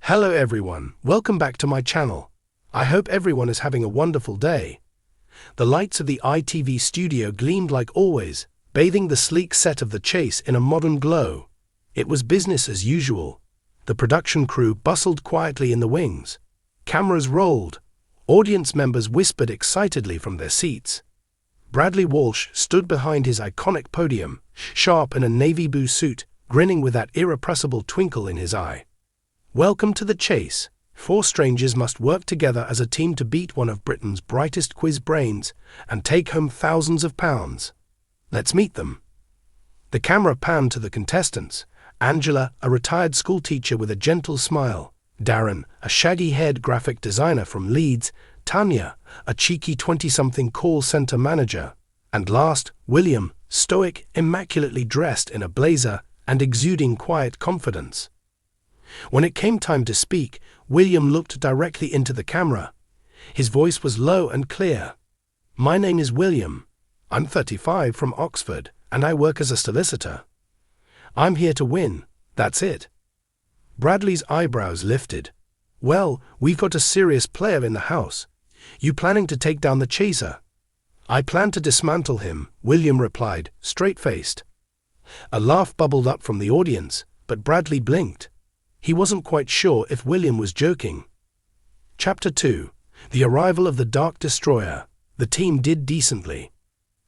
Hello everyone, welcome back to my channel. I hope everyone is having a wonderful day. The lights of the ITV studio gleamed like always, bathing the sleek set of The Chase in a modern glow. It was business as usual. The production crew bustled quietly in the wings. Cameras rolled. Audience members whispered excitedly from their seats. Bradley Walsh stood behind his iconic podium, sharp in a navy blue suit, grinning with that irrepressible twinkle in his eye. Welcome to The Chase. 4 strangers must work together as a team to beat one of Britain's brightest quiz brains and take home thousands of pounds. Let's meet them. The camera panned to the contestants. Angela, a retired schoolteacher with a gentle smile. Darren, a shaggy-haired graphic designer from Leeds. Tanya, a cheeky 20-something call center manager. And last, William, stoic, immaculately dressed in a blazer and exuding quiet confidence. When it came time to speak, William looked directly into the camera. His voice was low and clear. My name is William. I'm 35 from Oxford, and I work as a solicitor. I'm here to win, that's it. Bradley's eyebrows lifted. Well, we've got a serious player in the house. You planning to take down the chaser? I plan to dismantle him, William replied, straight-faced. A laugh bubbled up from the audience, but Bradley blinked. He wasn't quite sure if William was joking. Chapter 2. The arrival of the Dark Destroyer. The team did decently.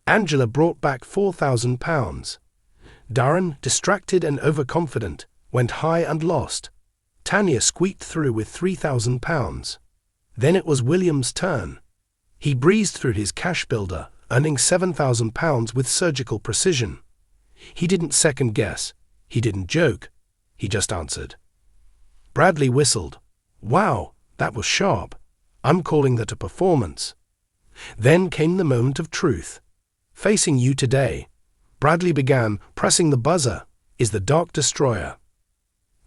Angela brought back £4,000. Darren, distracted and overconfident, went high and lost. Tanya squeaked through with £3,000. Then it was William's turn. He breezed through his cash builder, earning £7,000 with surgical precision. He didn't second guess. He didn't joke. He just answered. Bradley whistled. Wow, that was sharp. I'm calling that a performance. Then came the moment of truth. Facing you today, Bradley began, pressing the buzzer, is the Dark Destroyer.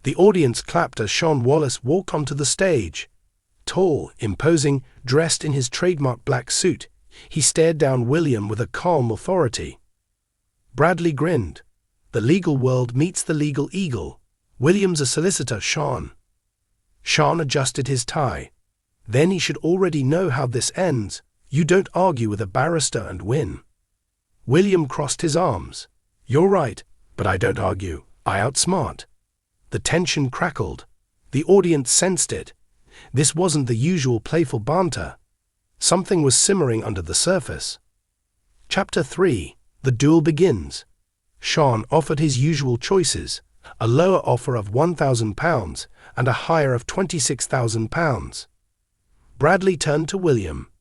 The audience clapped as Shaun Wallace walked onto the stage. Tall, imposing, dressed in his trademark black suit, he stared down William with a calm authority. Bradley grinned. The legal world meets the legal eagle. William's a solicitor, Shaun. Shaun adjusted his tie. Then he should already know how this ends. You don't argue with a barrister and win. William crossed his arms. You're right, but I don't argue. I outsmart. The tension crackled. The audience sensed it. This wasn't the usual playful banter. Something was simmering under the surface. Chapter 3. The duel begins. Shaun offered his usual choices. A lower offer of £1,000 and a higher of £26,000. Bradley turned to William.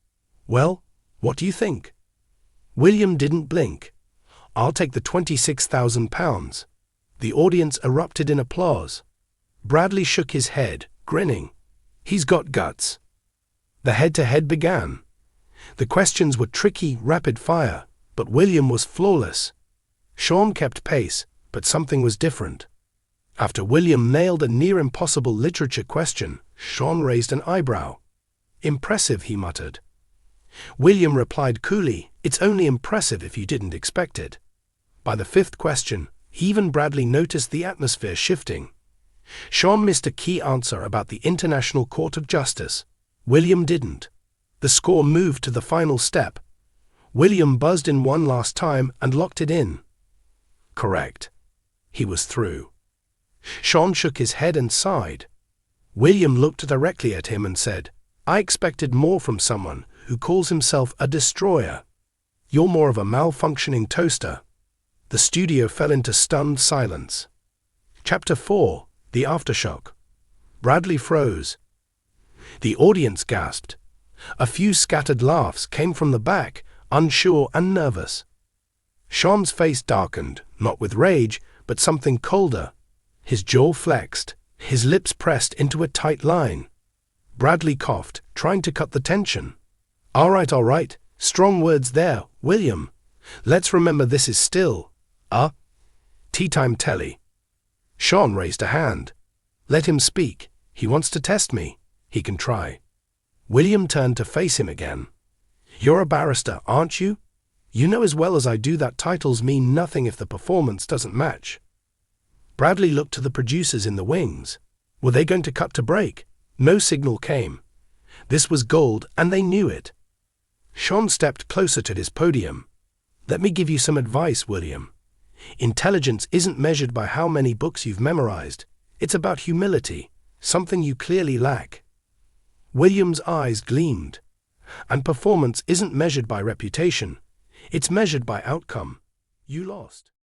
Well, what do you think? William didn't blink. I'll take the £26,000. The audience erupted in applause. Bradley shook his head, grinning. He's got guts. The head-to-head began. The questions were tricky, rapid-fire, but William was flawless. Shaun kept pace, but something was different. After William nailed a near-impossible literature question, Shaun raised an eyebrow. Impressive, he muttered. William replied coolly, it's only impressive if you didn't expect it. By the 5th question, even Bradley noticed the atmosphere shifting. Shaun missed a key answer about the International Court of Justice. William didn't. The score moved to the final step. William buzzed in one last time and locked it in. Correct. He was through. Shaun shook his head and sighed. William looked directly at him and said, I expected more from someone who calls himself a destroyer. You're more of a malfunctioning toaster. The studio fell into stunned silence. Chapter 4. The Aftershock. Bradley froze. The audience gasped. A few scattered laughs came from the back, unsure and nervous. Shaun's face darkened, not with rage, but something colder. His jaw flexed, his lips pressed into a tight line. Bradley coughed, trying to cut the tension. All right, strong words there, William. Let's remember this is still, tea time telly. Shaun raised a hand. Let him speak. He wants to test me. He can try. William turned to face him again. You're a barrister, aren't you? You know as well as I do that titles mean nothing if the performance doesn't match. Bradley looked to the producers in the wings. Were they going to cut to break? No signal came. This was gold, and they knew it. Shaun stepped closer to his podium. Let me give you some advice, William. Intelligence isn't measured by how many books you've memorized. It's about humility, something you clearly lack. William's eyes gleamed. And performance isn't measured by reputation. It's measured by outcome. You lost.